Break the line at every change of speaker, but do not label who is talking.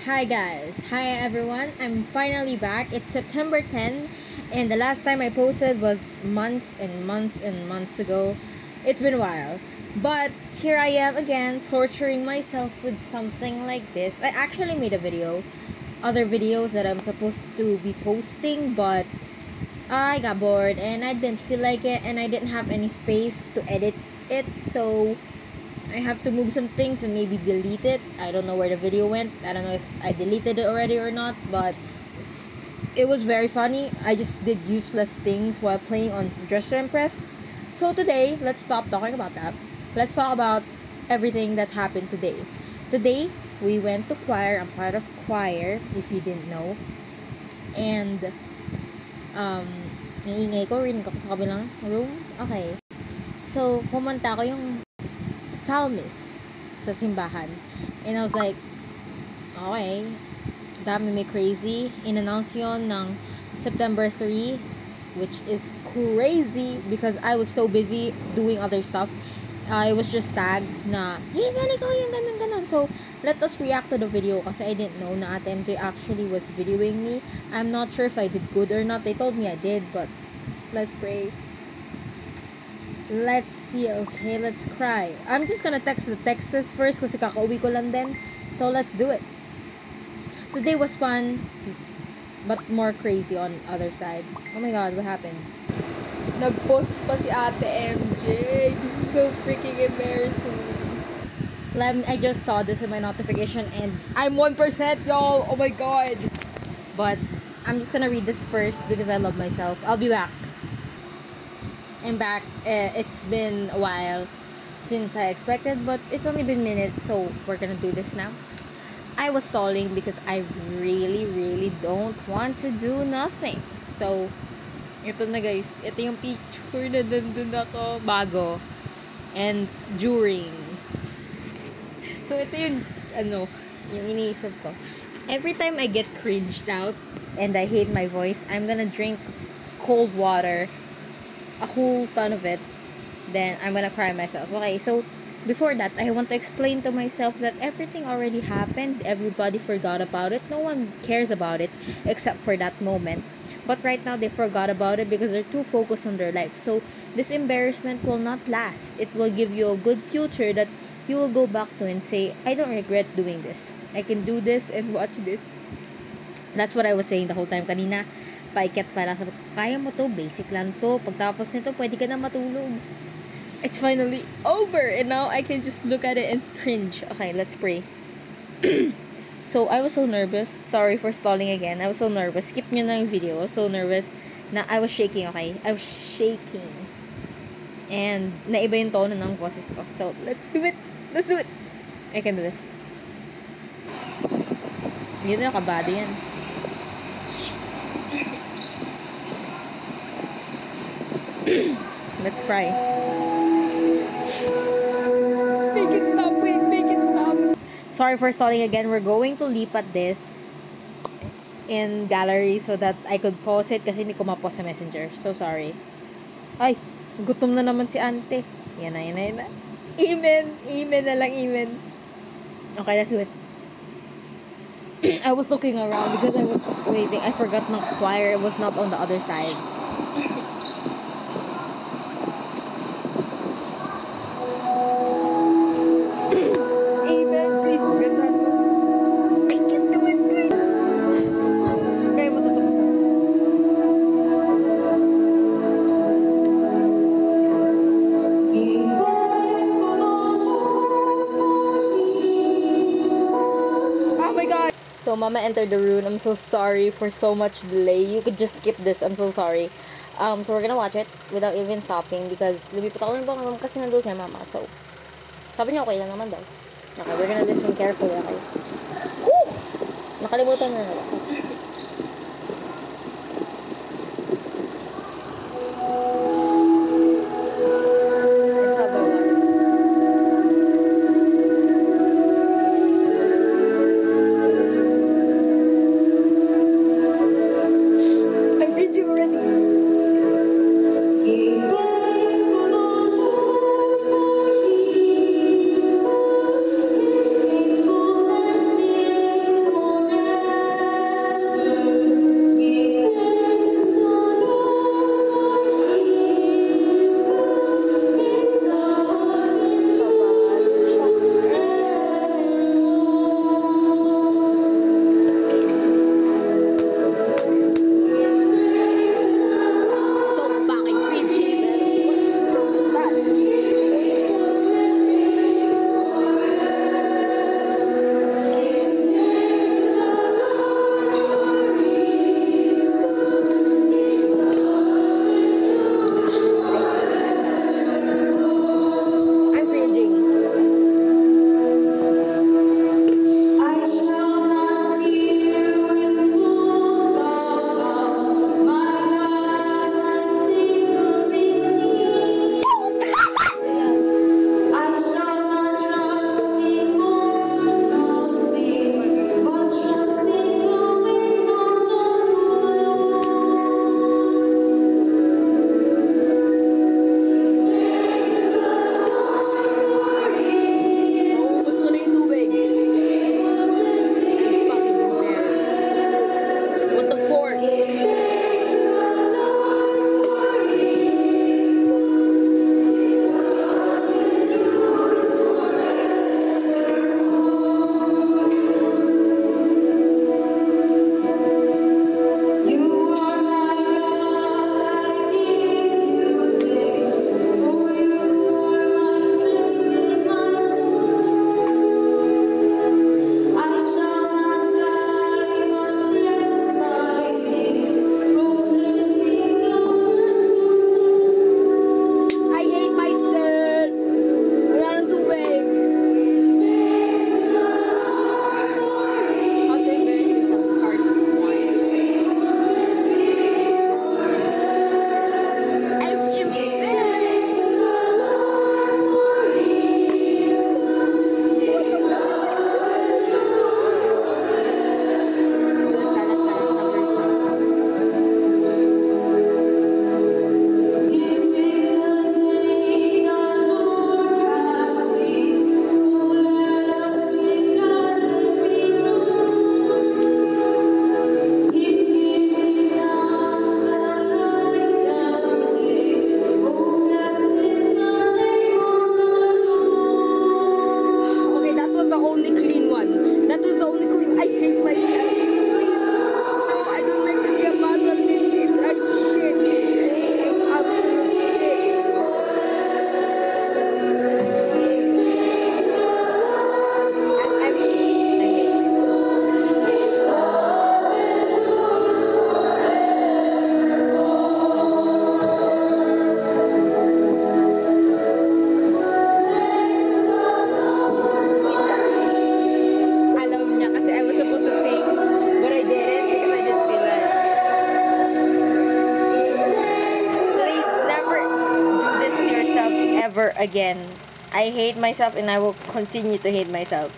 Hi guys, hi everyone. I'm finally back. It's September 10 and the last time I posted was months and months and months ago. It's been a while. But here I am again torturing myself with something like this. I actually made a video, other videos that I'm supposed to be posting, but I got bored and I didn't feel like it and I didn't have any space to edit it, so I have to move some things and maybe delete it. I don't know where the video went. I don't know if I deleted it already or not, but it was very funny. I just did useless things while playing on Dress to Impress. So today, let's stop talking about that. Let's talk about everything that happened today. Today, we went to choir. I'm part of choir, if you didn't know. And, ingay ko. Rin ko sa kabilang room. Okay. So, pumunta ako yung psalmist sa simbahan. And I was like, okay, dami may crazy. In-announce yun ng September 3, which is crazy because I was so busy doing other stuff. I was just tagged na, hey, sali ko yung ganun. So, let us react to the video kasi I didn't know na Ate MJ actually was videoing me. I'm not sure if I did good or not. They told me I did, but let's pray. Let's see. Okay, let's cry. I'm just gonna text the texts first kasi kakauwi ko lang din. So, let's do it. Today was fun, but more crazy on other side. Oh my god, what happened? Nag-post pa si Ate MJ. This is so freaking embarrassing. I just saw this in my notification and I'm 1%, y'all. Oh my god. But I'm just gonna read this first because I love myself. I'll be back. I'm back. It's been a while since I expected, but it's only been minutes, so we're gonna do this now. I was stalling because I really don't want to do nothing. So, ito na guys. Ito yung picture na nandun ako bago and during. So, ito yung yung iniisip ko. Every time I get cringed out and I hate my voice, I'm gonna drink cold water, a whole ton of it, then I'm gonna cry myself. Okay, so before that, I want to explain to myself that everything already happened. Everybody forgot about it. No one cares about it except for that moment. But right now, they forgot about it because they're too focused on their life. So this embarrassment will not last. It will give you a good future that you will go back to and say, I don't regret doing this. I can do this and watch this. That's what I was saying the whole time kanina. Paikat pa lang. Kaya mo to, basic lang to. Pagtapos nito, pwede ka na matulog. It's finally over and now I can just look at it and cringe. Okay, let's pray. So, I was so nervous. Sorry for stalling again. I was so nervous. Skip nyo na yung video. I was so nervous na I was shaking, okay? I was shaking. And naiba yung tono ng boses ko. So, let's do it. Let's do it. I can do this. Yun na, kabado yan. Let's cry. Make it stop, wait, make it stop. Sorry for stalling again. We're going to lipat this in gallery so that I could post it kasi hindi ko ma-post sa messenger. So sorry. Ay, gutom na naman si ante. Yan na. Amen na lang, amen. Okay, let's do it. I was looking around because I was waiting. I forgot ng choir. It was not on the other side. So, Mama entered the room. I'm so sorry for so much delay. You could just skip this. I'm so sorry. So, we're gonna watch it without even stopping because lumipot ako ng bangam kasi nandun siya, Mama. So, sabi niya okay lang naman daw. Okay, we're gonna listen carefully, okay? Woo! Nakalimutan na nila. ever again. I hate myself and I will continue to hate myself.